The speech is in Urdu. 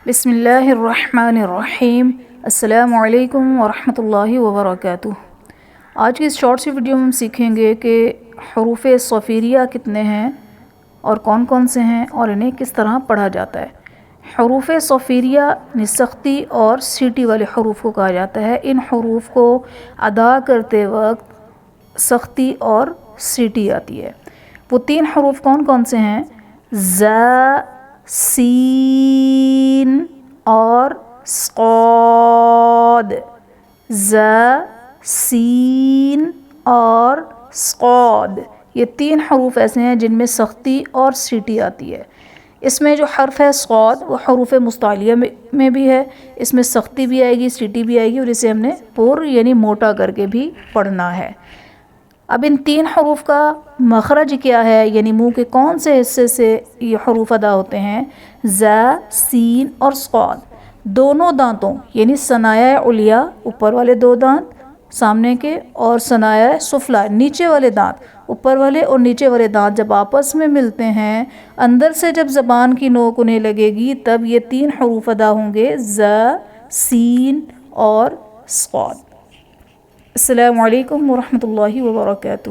بسم اللہ الرحمن الرحیم۔ السلام علیکم ورحمۃ اللہ وبرکاتہ۔ آج کی اس شارٹ سی ویڈیو میں ہم سیکھیں گے کہ حروف صفیریہ کتنے ہیں اور کون کون سے ہیں اور انہیں کس طرح پڑھا جاتا ہے۔ حروف صفیریہ سختی اور سیٹی والے حروف کو کہا جاتا ہے۔ ان حروف کو ادا کرتے وقت سختی اور سیٹی آتی ہے۔ وہ تین حروف کون کون سے ہیں؟ ز، سین اور صاد۔ ز، سین اور صاد، یہ تین حروف ایسے ہیں جن میں سختی اور سیٹی آتی ہے۔ اس میں جو حرف ہے صاد وہ حروف مستعلیہ میں بھی ہے، اس میں سختی بھی آئے گی، سیٹی بھی آئے گی، اور اسے ہم نے پر یعنی موٹا کر کے بھی پڑھنا ہے۔ اب ان تین حروف کا مخرج کیا ہے، یعنی منہ کے کون سے حصے سے یہ حروف ادا ہوتے ہیں؟ ز، سین اور صاد دونوں دانتوں یعنی ثنایا علیہ اوپر والے دو دانت سامنے کے اور ثنایا سفلی نیچے والے دانت، اوپر والے اور نیچے والے دانت جب آپس میں ملتے ہیں، اندر سے جب زبان کی نوک انہیں لگے گی تب یہ تین حروف ادا ہوں گے، ز، سین اور صاد۔ السلام علیکم ورحمۃ اللہ وبرکاتہ۔